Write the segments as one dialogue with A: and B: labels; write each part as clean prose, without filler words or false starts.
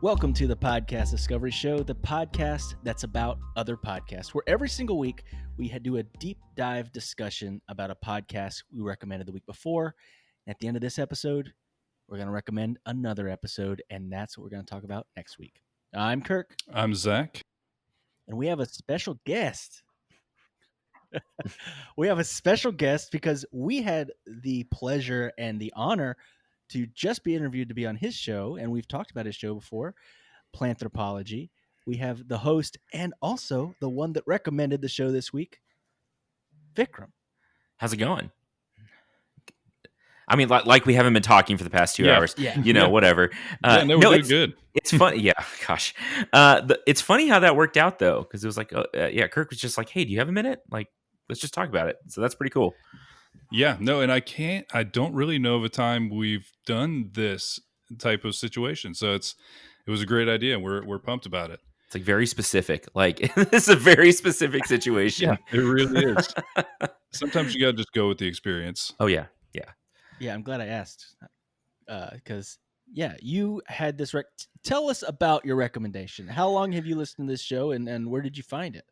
A: Welcome to the Podcast Discovery Show, the podcast that's about other podcasts, where every single week we do a deep dive discussion about a podcast we recommended the week before. At the end of this episode, we're going to recommend another episode, and that's what we're going to talk about next week. I'm Kirk.
B: I'm Zach.
A: And we have a special guest. We have a special guest because we had the pleasure and the honor to just be interviewed to be on his show, and we've talked about his show before, Planthropology. We have the host and also the one that recommended the show this week, Vikram.
C: How's it going? I mean, like we haven't been talking for the past 2 hours.
A: Yeah.
C: You know, whatever.
B: We're doing good.
C: It's fun. Yeah, gosh. It's funny how that worked out, though, because it was like, Kirk was just like, hey, do you have a minute? Like, let's just talk about it. So that's pretty cool.
B: Yeah, no, and I don't really know of a time we've done this type of situation. So it was a great idea. We're pumped about it.
C: It's like very specific. Like, it's a very specific situation.
B: Yeah, it really is. Sometimes you got to just go with the experience.
C: Oh, yeah.
A: Yeah, I'm glad I asked because, you had this. Tell us about your recommendation. How long have you listened to this show and where did you find it?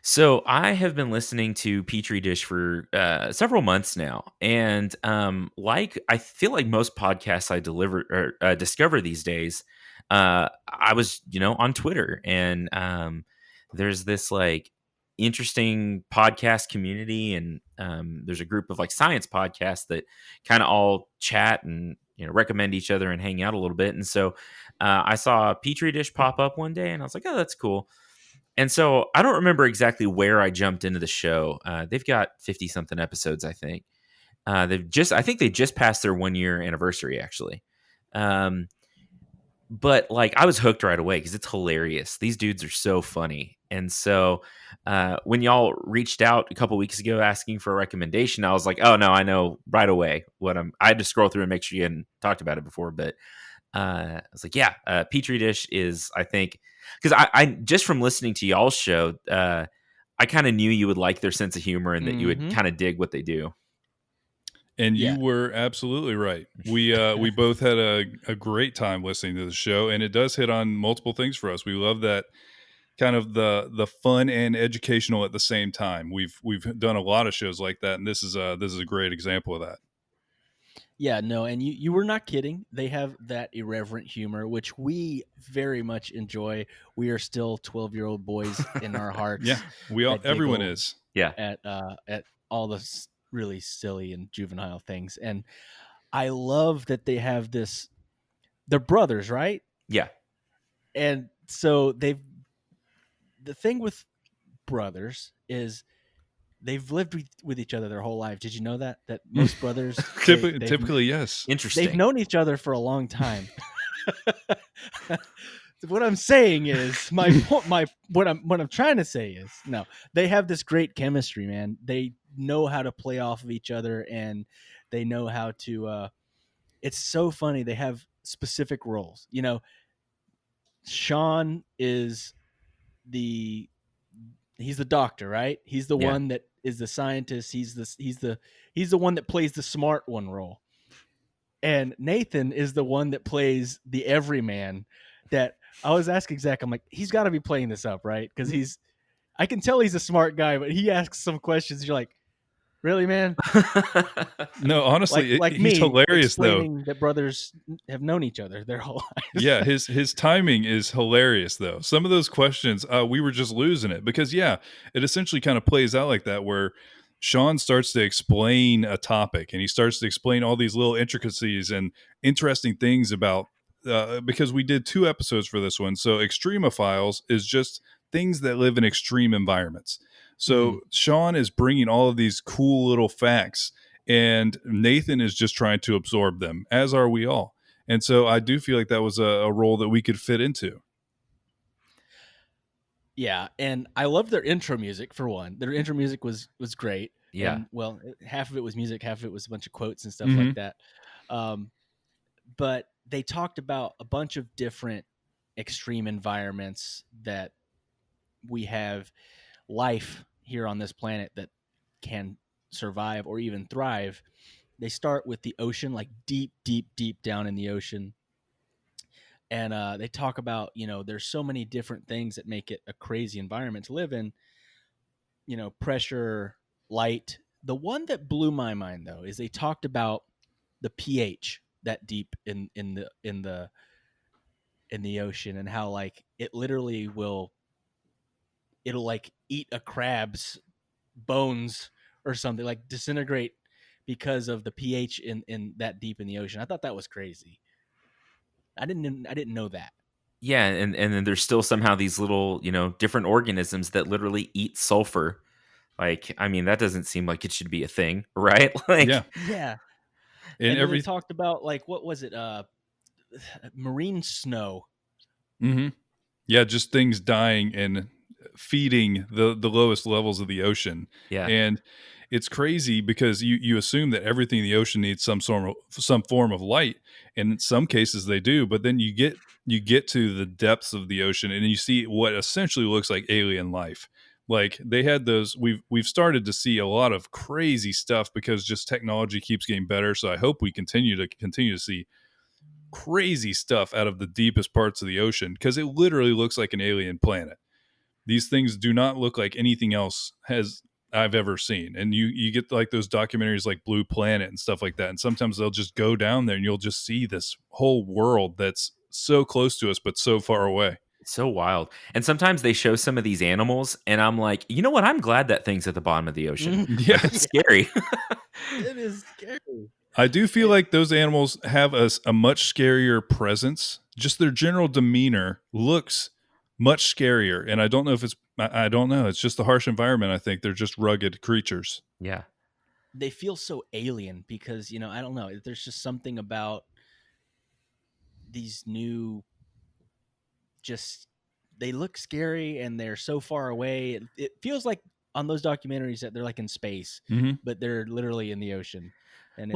C: So I have been listening to Petri Dish for several months now, and I feel like most podcasts I discover these days, I was on Twitter, and there's this like interesting podcast community, and there's a group of like science podcasts that kind of all chat and recommend each other and hang out a little bit, and so I saw Petri Dish pop up one day, and I was like, oh, that's cool. And so I don't remember exactly where I jumped into the show. They've got 50-something episodes, I think. I think they just passed their 1-year anniversary, actually. But like, I was hooked right away because it's hilarious. These dudes are so funny. And so when y'all reached out a couple weeks ago asking for a recommendation, I was like, oh no, I know right away I had to scroll through and make sure you hadn't talked about it before. But I was like, Petri Dish is, I think, because I just from listening to y'all's show, I kind of knew you would like their sense of humor and that you would kind of dig what they do.
B: And you were absolutely right. We both had a great time listening to the show, and it does hit on multiple things for us. We love that kind of the fun and educational at the same time. We've done a lot of shows like that, and this is a great example of that.
A: Yeah, no, and you were not kidding. They have that irreverent humor, which we very much enjoy. We are still 12-year-old boys in our hearts.
B: Yeah, everyone is.
C: Yeah,
A: at all the really silly and juvenile things, and I love that they have this. They're brothers, right?
C: Yeah,
A: and so the thing with brothers is they've lived with each other their whole life. Did you know that most brothers
B: typically yes.
C: Interesting.
A: They've known each other for a long time. What I'm saying is what I'm trying to say is no. They have this great chemistry, man. They know how to play off of each other, and they know how to. It's so funny. They have specific roles. Sean is he's the doctor, right? He's the one that is the scientist. He's the one that plays the smart one role. And Nathan is the one that plays the everyman. That I was asking Zach, I'm like, he's got to be playing this up, right? Because I can tell he's a smart guy, but he asks some questions. You're like, really, man?
B: No, honestly,
A: like
B: he's
A: me
B: hilarious though.
A: That brothers have known each other their whole lives.
B: Yeah, his timing is hilarious though. Some of those questions, we were just losing it because it essentially kind of plays out like that where Sean starts to explain a topic and he starts to explain all these little intricacies and interesting things about because we did 2 episodes for this one. So Extremophiles is just things that live in extreme environments. So Sean is bringing all of these cool little facts, and Nathan is just trying to absorb them, as are we all. And so I do feel like that was a role that we could fit into.
A: Yeah, and I love their intro music for one. Their intro music was great.
C: Yeah.
A: And, well, half of it was music, half of it was a bunch of quotes and stuff like that. But they talked about a bunch of different extreme environments that we have life here on this planet that can survive or even thrive. They start with the ocean, like deep, deep, deep down in the ocean. And they talk about, there's so many different things that make it a crazy environment to live in. Pressure, light. The one that blew my mind though is they talked about the pH that deep in the ocean, and how like it literally it'll like eat a crab's bones or something, like disintegrate because of the pH in that deep in the ocean. I thought that was crazy. I didn't know that.
C: Yeah, and then there's still somehow these little, different organisms that literally eat sulfur. Like, I mean, that doesn't seem like it should be a thing, right? Like,
A: yeah.
B: And
A: we talked about like, what was it? Marine snow.
B: Mm-hmm. Yeah, just things dying and feeding the lowest levels of the ocean.
C: Yeah.
B: And it's crazy because you assume that everything in the ocean needs some form of light, and in some cases they do, but then you get to the depths of the ocean and you see what essentially looks like alien life. Like they had those, we've started to see a lot of crazy stuff because just technology keeps getting better. So I hope we continue to see crazy stuff out of the deepest parts of the ocean, because it literally looks like an alien planet. These things do not look like anything else I've ever seen. And you get like those documentaries like Blue Planet and stuff like that. And sometimes they'll just go down there and you'll just see this whole world that's so close to us, but so far away.
C: It's so wild. And sometimes they show some of these animals and I'm like, you know what? I'm glad that thing's at the bottom of the ocean.
B: Yeah.
C: Like, it's scary.
A: It is scary.
B: I do feel like those animals have a much scarier presence. Just their general demeanor looks much scarier. And I don't know if I don't know. It's just the harsh environment. I think they're just rugged creatures.
C: Yeah.
A: They feel so alien because, I don't know. There's just something about these new, they look scary and they're so far away. It feels like on those documentaries that they're like in space, but they're literally in the ocean. And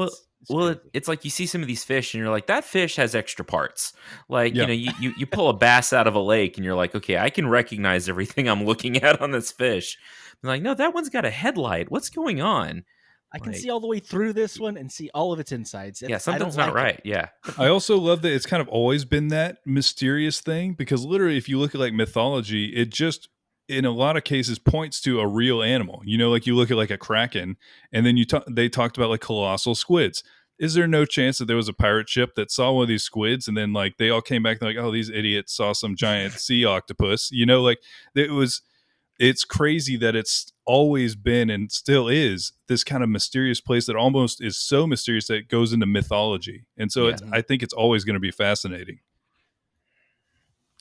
C: it's like you see some of these fish and you're like, that fish has extra parts. Like, you pull a bass out of a lake and you're like, okay, I can recognize everything I'm looking at on this fish. I'm like, no, that one's got a headlight. What's going on?
A: I can see all the way through this one and see all of its insides.
C: Something's not right. Yeah.
B: I also love that it's kind of always been that mysterious thing, because literally if you look at like mythology, it just in a lot of cases points to a real animal. Like you look at like a kraken, and then they talked about like colossal squids. Is there no chance that there was a pirate ship that saw one of these squids and then like they all came back and like, oh, these idiots saw some giant sea octopus? Like it's crazy that it's always been and still is this kind of mysterious place that almost is so mysterious that it goes into mythology. And so I think it's always going to be fascinating.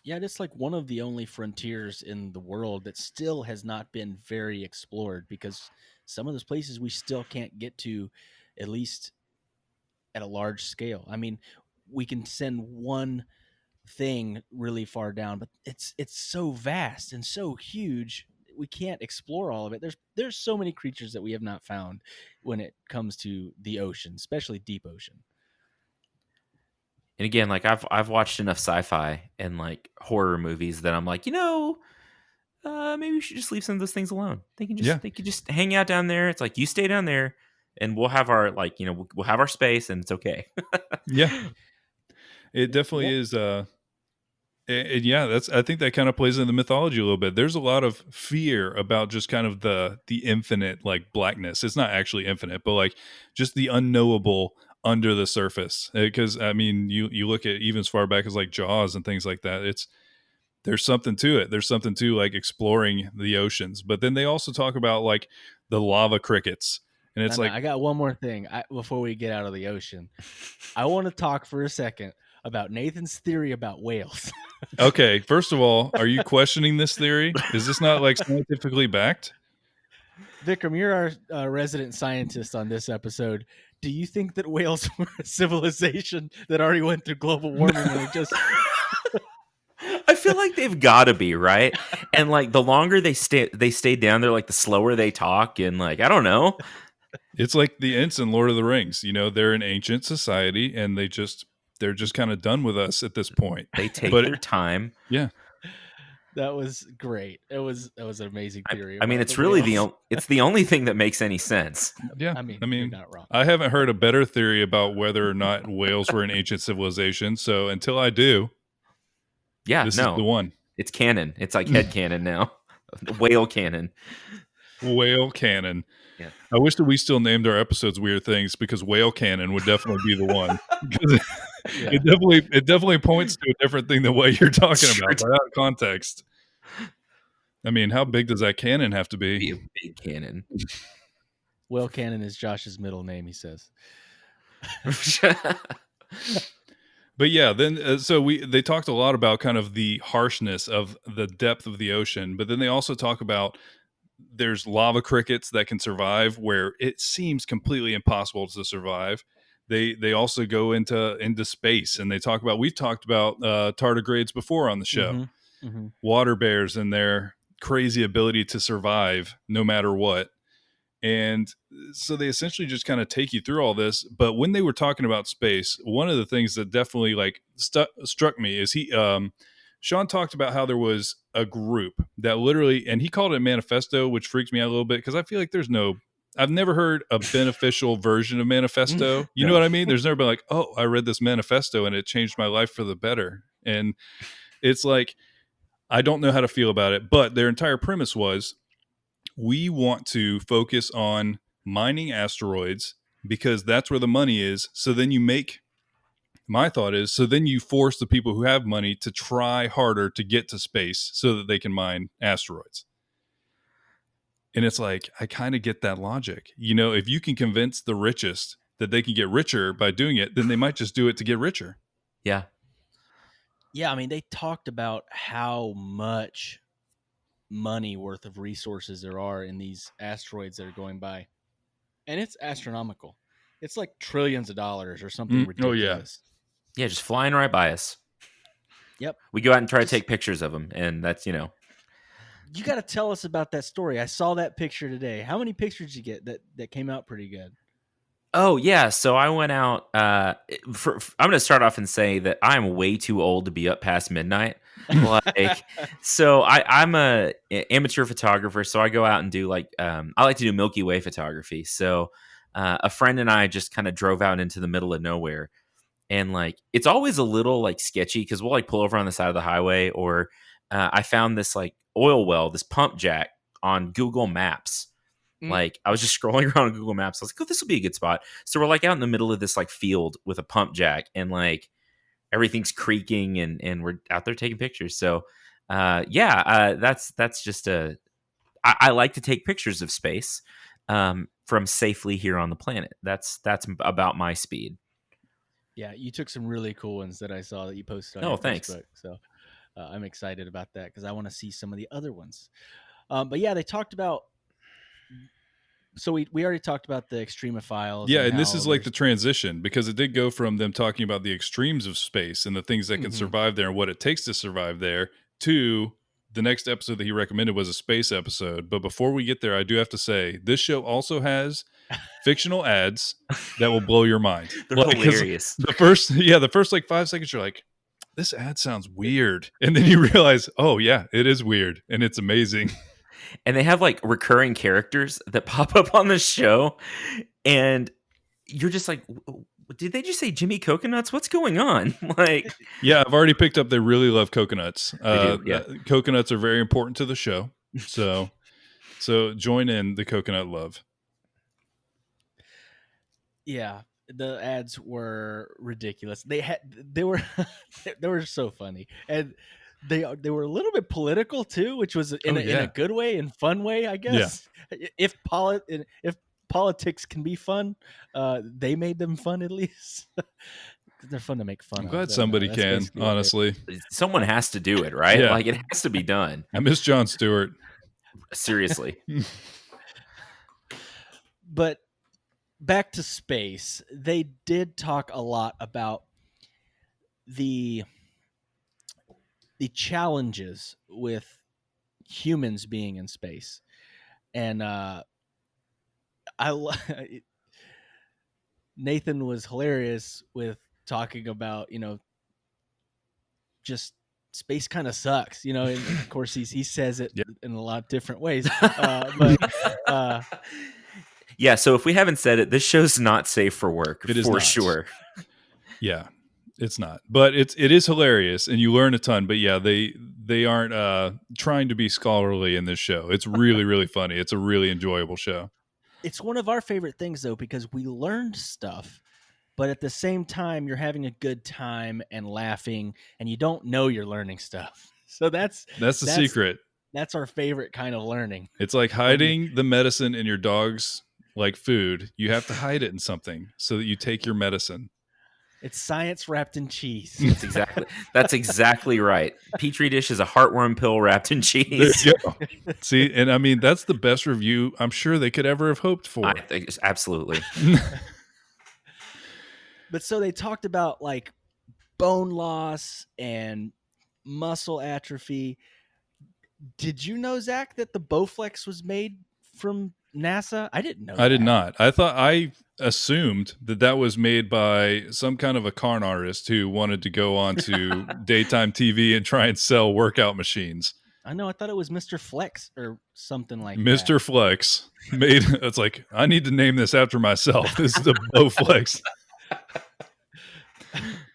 A: Yeah, it's like one of the only frontiers in the world that still has not been very explored, because some of those places we still can't get to, at least at a large scale. I mean, we can send one thing really far down, but it's so vast and so huge, we can't explore all of it. There's so many creatures that we have not found when it comes to the ocean, especially deep ocean.
C: And again, like I've watched enough sci-fi and like horror movies that I'm like, maybe we should just leave some of those things alone. They can just hang out down there. It's like, you stay down there and we'll have our we'll have our space and it's okay.
B: Yeah. It definitely is and yeah, I think that kind of plays into the mythology a little bit. There's a lot of fear about just kind of the infinite like blackness. It's not actually infinite, but like just the unknowable under the surface. Because I mean, you look at even as far back as like Jaws and things like that. There's something to it. There's something to like exploring the oceans. But then they also talk about like the lava crickets. And it's
A: I got one more thing before we get out of the ocean. I want to talk for a second about Nathan's theory about whales.
B: Okay, first of all, are you questioning this theory? Is this not like scientifically backed?
A: Vikram, you're our resident scientist on this episode. Do you think that whales were a civilization that already went through global warming and just...
C: I feel like they've got to be, right? And like the longer they stay down there, like the slower they talk, and like I don't know.
B: It's like the Ents in Lord of the Rings. They're an ancient society, and they're just kind of done with us at this point.
C: They take their time.
B: Yeah,
A: that was great. That was an amazing theory.
C: I mean, it's really it's the only thing that makes any sense.
B: Yeah,
A: I mean, you're not wrong.
B: I haven't heard a better theory about whether or not whales were an ancient civilization. So until I do,
C: Yeah,
B: This is the one.
C: It's canon. It's like head canon now. Whale canon.
B: Whale canon.
C: Yeah.
B: I wish that we still named our episodes Weird Things, because whale canon would definitely be the one. It definitely points to a different thing than what you're talking about, but out of context. I mean, how big does that cannon have to be?
C: Be a big cannon.
A: Whale cannon is Josh's middle name, he says.
B: But yeah, then they talked a lot about kind of the harshness of the depth of the ocean, but then they also talk about there's lava crickets that can survive where it seems completely impossible to survive. They also go into space, and we've talked about tardigrades before on the show. Water bears and their crazy ability to survive no matter what. And so they essentially just kind of take you through all this. But when they were talking about space, one of the things that definitely struck me is Sean talked about how there was a group that literally, and he called it a manifesto, which freaks me out a little bit, because I feel like I've never heard a beneficial version of manifesto. You know what I mean? There's never been like, oh, I read this manifesto and it changed my life for the better. And it's like, I don't know how to feel about it, but their entire premise was, we want to focus on mining asteroids because that's where the money is. So then my thought is, so then you force the people who have money to try harder to get to space so that they can mine asteroids. And it's like, I kind of get that logic. If you can convince the richest that they can get richer by doing it, then they might just do it to get richer.
C: Yeah.
A: Yeah, I mean, they talked about how much money worth of resources there are in these asteroids that are going by, and it's astronomical. It's like trillions of dollars or something ridiculous.
C: Yeah, just flying right by us.
A: Yep.
C: We go out and try to take pictures of them, and that's
A: you got to tell us about that story. I saw that picture today. How many pictures did you get that came out pretty good?
C: Oh, yeah. So I went out. I'm going to start off and say that I'm way too old to be up past midnight. So I'm a amateur photographer. So I go out and do I like to do Milky Way photography. So a friend and I just kind of drove out into the middle of nowhere. And it's always a little sketchy because we'll pull over on the side of the highway, or I found this oil well, this pump jack on Google Maps. I was just scrolling around on Google Maps. I was like, oh, this will be a good spot. So we're out in the middle of this field with a pump jack, and everything's creaking, and we're out there taking pictures. So that's just I like to take pictures of space from safely here on the planet. That's about my speed.
A: Yeah, you took some really cool ones that I saw that you posted on your Facebook. So I'm excited about that because I want to see some of the other ones. But yeah, they talked about. So we already talked about the extremophiles.
B: Yeah, and this is the transition, because it did go from them talking about the extremes of space and the things that can survive there and what it takes to survive there, to the next episode that he recommended was a space episode. But before we get there, I do have to say, this show also has fictional ads that will blow your mind.
C: They're hilarious.
B: The first 5 seconds, you're like, this ad sounds weird. And then you realize, oh yeah, it is weird. And it's amazing.
C: And they have recurring characters that pop up on the show, and you're just like, did they just say Jimmy Coconuts? What's going on?
B: Yeah, I've already picked up they really love coconuts.
C: They do, yeah.
B: Coconuts are very important to the show. So join in the coconut love.
A: Yeah, the ads were ridiculous. They were so funny, and they were a little bit political too, which was in a good way, in fun way, I guess. Yeah. If politics can be fun, they made them fun at least. They're fun to make fun of.
B: I'm glad somebody can, honestly.
C: Someone has to do it, right?
B: Yeah.
C: It has to be done.
B: I miss Jon Stewart.
C: Seriously.
A: But back to space, they did talk a lot about the challenges with humans being in space. And Nathan was hilarious with talking about, just space kind of sucks, and of course he says it in a lot of different ways.
C: Yeah, so if we haven't said it, this show's not safe for work.
B: It is
C: for
B: not.
C: Sure.
B: Yeah. It's not, but it is hilarious, and you learn a ton. But yeah, they aren't trying to be scholarly in this show. It's really really funny. It's a really enjoyable show.
A: It's one of our favorite things though, because we learned stuff, but at the same time you're having a good time and laughing, and you don't know you're learning stuff. So that's
B: the secret.
A: That's our favorite kind of learning.
B: It's like hiding the medicine in your dog's like food. You have to hide it in something so that you take your medicine.
A: It's science wrapped in cheese.
C: That's exactly right. Petri Dish is a heartworm pill wrapped in cheese.
B: There you go. See, and I mean that's the best review I'm sure they could ever have hoped for.
C: I think absolutely.
A: But so they talked about like bone loss and muscle atrophy. Did you know, Zach, that the Bowflex was made from NASA? I didn't know.
B: I did not. I assumed that was made by some kind of a con artist who wanted to go on to daytime TV and try and sell workout machines.
A: I know. I thought it was Mr. Flex or something like that.
B: Mr. Flex made. It's like, I need to name this after myself. This is the Bowflex.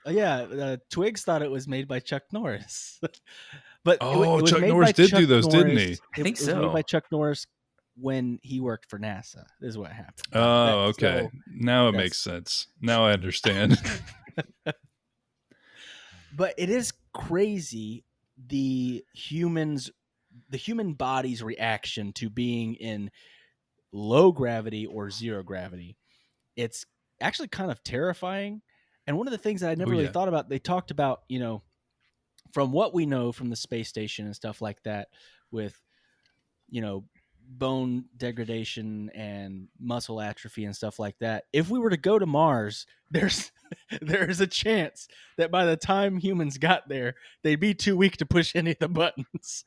A: Yeah, Twigs thought it was made by Chuck Norris. But it was
B: Chuck
A: made
B: Norris
A: by
B: did
A: Chuck
B: do those,
A: Norris.
B: didn't he?
C: I think
A: It was made
C: so.
A: by Chuck Norris when he worked for NASA. Is what happened.
B: Oh, okay.
A: So
B: now it makes sense. Now I understand.
A: But it is crazy the human body's reaction to being in low gravity or zero gravity. It's actually kind of terrifying. And one of the things that I never really thought about, they talked about, from what we know from the space station and stuff like that, with, bone degradation and muscle atrophy and stuff like that. If we were to go to Mars, there's a chance that by the time humans got there, they'd be too weak to push any of the buttons.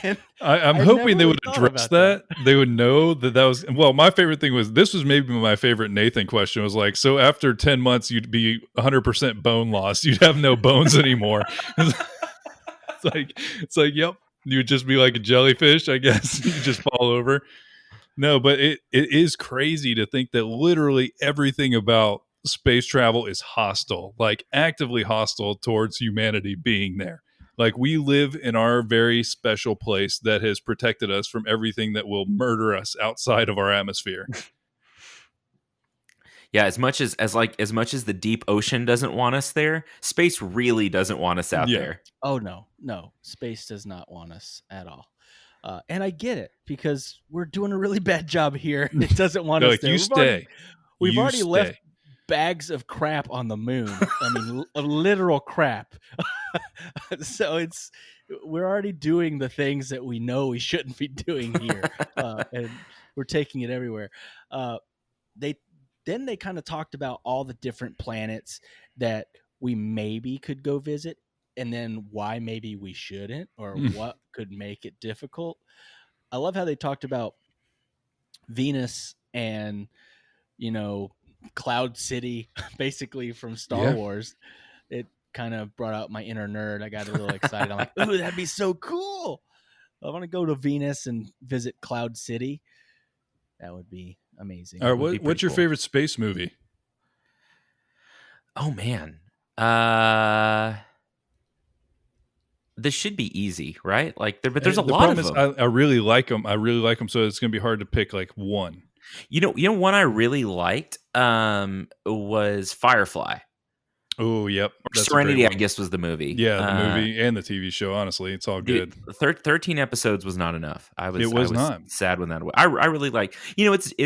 A: And
B: I'm hoping they would address that. They would know that was, well, my favorite thing was, this was maybe my favorite Nathan question was like, so after 10 months, you'd be 100% bone loss. You'd have no bones anymore. It's like, yep. You would just be like a jellyfish, I guess. You just fall over. No, but it is crazy to think that literally everything about space travel is hostile, like actively hostile towards humanity being there. Like we live in our very special place that has protected us from everything that will murder us outside of our atmosphere.
C: Yeah, as much as the deep ocean doesn't want us there, space really doesn't want us out there.
A: Oh no, space does not want us at all. And I get it, because we're doing a really bad job here. It doesn't want us there. We've already left bags of crap on the moon. I mean, literal crap. So we're already doing the things that we know we shouldn't be doing here, and we're taking it everywhere. They kind of talked about all the different planets that we maybe could go visit, and then why maybe we shouldn't, or what could make it difficult. I love how they talked about Venus and, Cloud City, basically from Star Wars. It kind of brought out my inner nerd. I got a little excited. I'm like, ooh, that'd be so cool. I want to go to Venus and visit Cloud City. That would be amazing.
B: All right, what's your favorite space movie?
C: Oh man, this should be easy, right? Like, but there's a lot of them.
B: I really like them. So it's going to be hard to pick like one.
C: One I really liked was Firefly.
B: Oh, yep.
C: Serenity, I guess, was the movie.
B: Yeah, the movie and the TV show. Honestly, it's all good.
C: 13 episodes was not enough. I was
B: not
C: sad when that. I really like.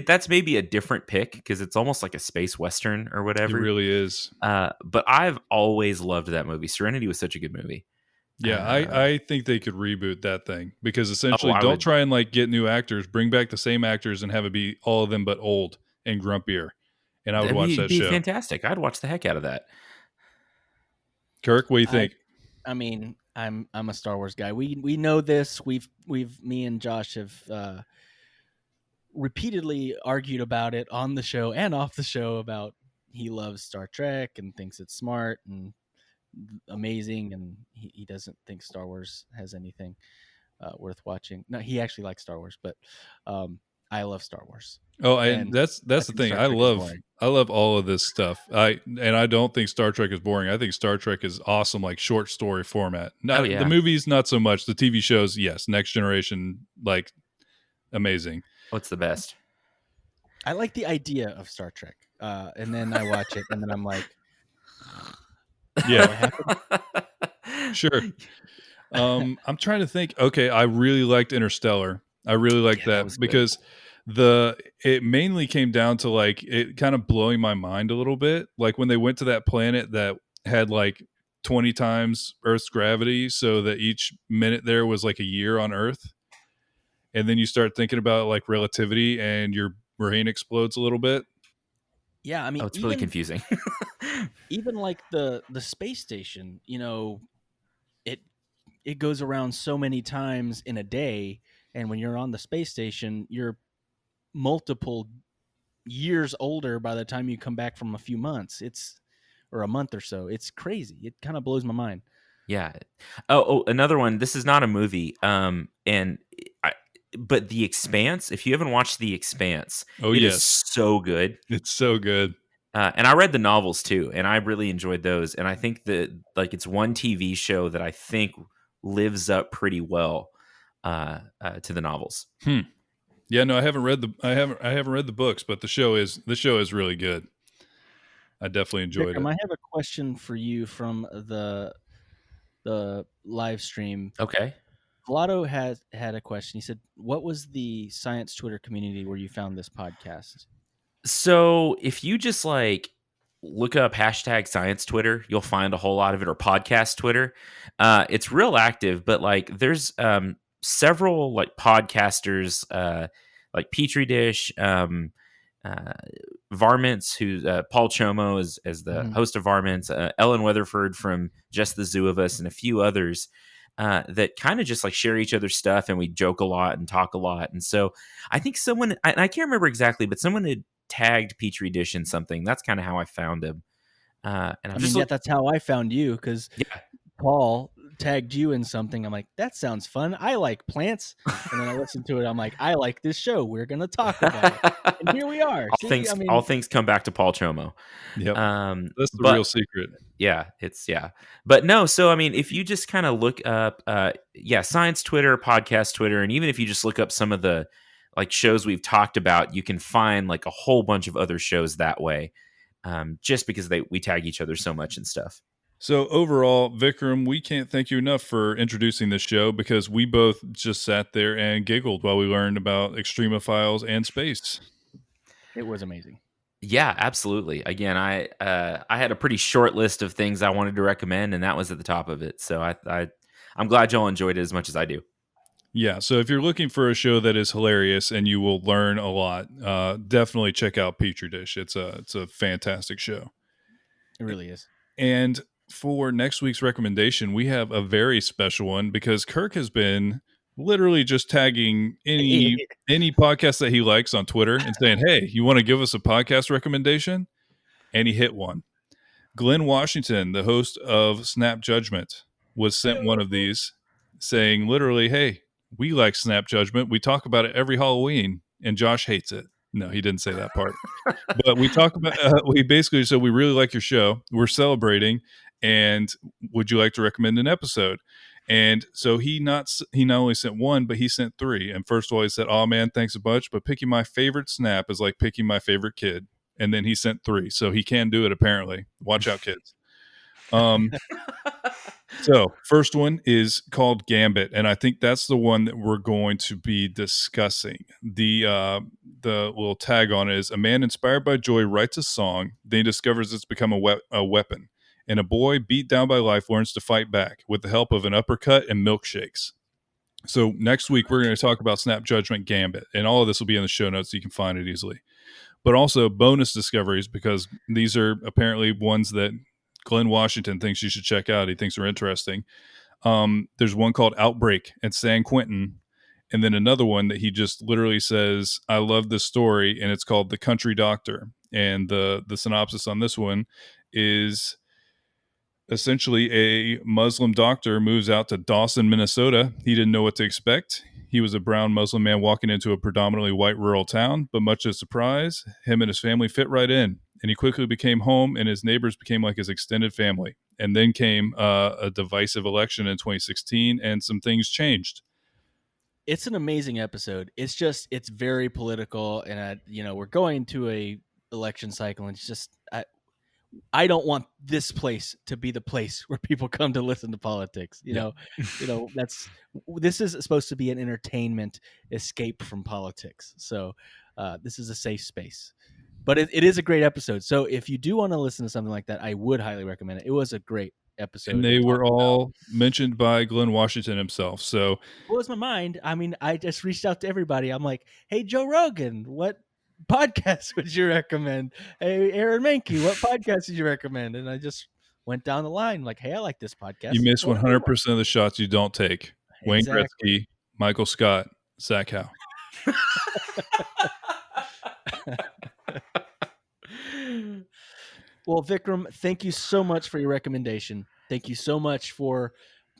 C: That's maybe a different pick because it's almost like a space western or whatever.
B: It really is.
C: But I've always loved that movie. Serenity was such a good movie.
B: Yeah, I think they could reboot that thing because essentially, don't try and like get new actors. Bring back the same actors and have it be all of them but old and grumpier. And I would watch that show.
C: It'd be fantastic. I'd watch the heck out of that.
B: Kirk, what do you think?
A: I mean, I'm a Star Wars guy. We know this. Me and Josh have repeatedly argued about it on the show and off the show about he loves Star Trek and thinks it's smart and amazing, and he doesn't think Star Wars has anything worth watching. No, he actually likes Star Wars, but I love Star Wars.
B: Oh, and that's the
A: think
B: thing.
A: Star Trek is boring.
B: I love all of this stuff. I don't think Star Trek is boring. I think Star Trek is awesome, like short story format. Not the movies, not so much. The TV shows, yes. Next Generation, like amazing.
C: What's the best?
A: I like the idea of Star Trek, and then I watch it, and then I'm like,
B: yeah, sure. I'm trying to think. Okay, I really liked Interstellar. I really liked that because it mainly came down to like it kind of blowing my mind a little bit. Like when they went to that planet that had like 20 times Earth's gravity, so that each minute there was like a year on Earth. And then you start thinking about like relativity and your brain explodes a little bit.
A: Yeah, I mean,
C: it's really confusing.
A: Even like the space station, it goes around so many times in a day, and when you're on the space station, you're multiple years older by the time you come back from a few months. Or a month or so. It's crazy. It kind of blows my mind.
C: Yeah. Oh, another one. This is not a movie. But The Expanse. If you haven't watched The Expanse, it is so good.
B: It's so good.
C: And I read the novels too, and I really enjoyed those. And I think that like it's one TV show that I think lives up pretty well to the novels.
B: Yeah, no, I haven't read the books, but the show is really good. I definitely enjoyed
A: Vikram,
B: it.
A: I have a question for you from the live stream.
C: Okay.
A: Vlado had a question. He said, "What was the science Twitter community where you found this podcast?"
C: So if you just like look up hashtag science Twitter, you'll find a whole lot of it, or podcast Twitter. It's real active, but like there's several like podcasters like Petri Dish, Varmints, who Paul Chomo is as the host of Varmints, Ellen Weatherford from Just the Zoo of Us, and a few others that kind of just like share each other's stuff, and we joke a lot and talk a lot. And so I think someone, I can't remember exactly, but someone had tagged Petri Dish in something. That's kind of how I found him.
A: That's how I found you, because Paul tagged you in something. I'm like, that sounds fun. I like plants. And then I listened to it. I'm like, I like this show. We're going to talk about it. And here we are.
C: All things come back to Paul Chomo.
B: Yep. That's the real secret.
C: Yeah, but no. So, I mean, if you just kind of look up, science Twitter, podcast Twitter, and even if you just look up some of the like shows we've talked about, you can find like a whole bunch of other shows that way, just because we tag each other so much and stuff.
B: So overall, Vikram, we can't thank you enough for introducing this show, because we both just sat there and giggled while we learned about Extremophiles and Spaaace.
A: It was amazing.
C: Yeah, absolutely. Again, I had a pretty short list of things I wanted to recommend, and that was at the top of it. So I'm glad y'all enjoyed it as much as I do.
B: Yeah, so if you're looking for a show that is hilarious and you will learn a lot, definitely check out Petri Dish. It's a fantastic show.
A: It really is.
B: And for next week's recommendation, we have a very special one, because Kirk has been literally just tagging any podcast that he likes on Twitter and saying, "Hey, you want to give us a podcast recommendation?" And he hit one. Glenn Washington, the host of Snap Judgment, was sent one of these, saying literally, "Hey, we like Snap Judgment. We talk about it every Halloween, and Josh hates it." No, he didn't say that part. But we talk about, we basically said, "We really like your show. We're celebrating. And would you like to recommend an episode?" And so he not only sent one, but he sent three. And first of all, he said, "Oh man, thanks a bunch, but picking my favorite Snap is like picking my favorite kid." And then he sent three. So he can do it, apparently. Watch out, kids. So first one is called Gambit, and I think that's the one that we're going to be discussing. The little tag on it is: a man inspired by joy writes a song, then he discovers it's become a weapon, and a boy beat down by life learns to fight back with the help of an uppercut and milkshakes. So next week we're going to talk about Snap Judgment Gambit, and all of this will be in the show notes so you can find it easily. But also bonus discoveries, because these are apparently ones that Glenn Washington thinks you should check out. He thinks are interesting. There's one called Outbreak at San Quentin, and then another one that he just literally says, "I love this story," and it's called The Country Doctor. And the synopsis on this one is essentially a Muslim doctor moves out to Dawson, Minnesota. He didn't know what to expect. He was a brown Muslim man walking into a predominantly white rural town, but much to his surprise, him and his family fit right in, and he quickly became home, and his neighbors became like his extended family. And then came a divisive election in 2016, and some things changed.
A: It's an amazing episode. It's very political, and we're going to a election cycle, and it's just I don't want this place to be the place where people come to listen to politics. This is supposed to be an entertainment escape from politics. So this is a safe space, but it is a great episode. So if you do want to listen to something like that, I would highly recommend it. It was a great episode.
B: And they were all mentioned by Glenn Washington himself. So
A: it blows my mind. I mean, I just reached out to everybody. I'm like, hey, Joe Rogan, what podcast would you recommend? Hey, Aaron Mahnke, what podcast did you recommend? And I just went down the line like, hey, I like this podcast.
B: You miss 100% of the shots you don't take. Wayne Gretzky, Michael Scott, Zach Howe.
A: Well, Vikram, thank you so much for your recommendation. Thank you so much for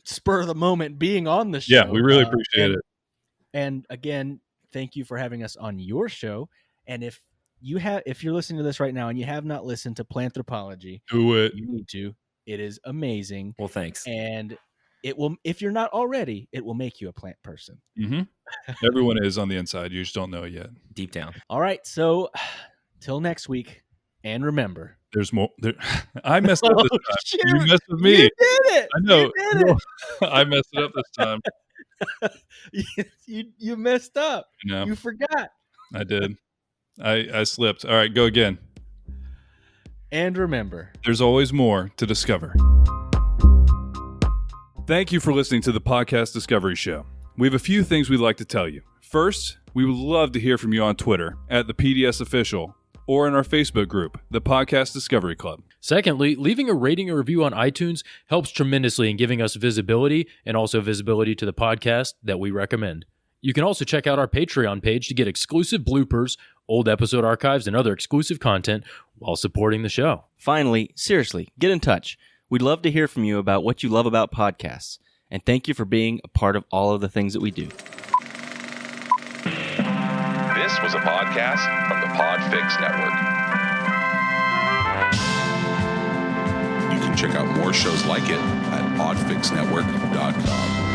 A: spur of the moment being on the show.
B: Yeah, we really appreciate it.
A: And again, thank you for having us on your show. And if you're listening to this right now and you have not listened to Planthropology,
B: do it.
A: You need to. It is amazing.
C: Well, thanks.
A: And it will, if you're not already, it will make you a plant person.
B: Mm-hmm. Everyone is on the inside. You just don't know it yet.
C: Deep down.
A: All right. So till next week. And remember,
B: there's more. I messed up this time.
A: Shoot,
B: you messed with me.
A: You did it.
B: I know.
A: You did it.
B: I messed it up this time.
A: You messed up.
B: No.
A: You forgot.
B: I did. I slipped. All right, go again.
A: And remember,
B: there's always more to discover. Thank you for listening to the Podcast Discovery Show. We have a few things we'd like to tell you. First, we would love to hear from you on Twitter at the PDS Official or in our Facebook group, the Podcast Discovery Club.
D: Secondly, leaving a rating or review on iTunes helps tremendously in giving us visibility and also visibility to the podcast that we recommend. You can also check out our Patreon page to get exclusive bloopers, old episode archives, and other exclusive content while supporting the show.
E: Finally, seriously, get in touch. We'd love to hear from you about what you love about podcasts. And thank you for being a part of all of the things that we do.
F: This was a podcast from the Podfix Network. You can check out more shows like it at podfixnetwork.com.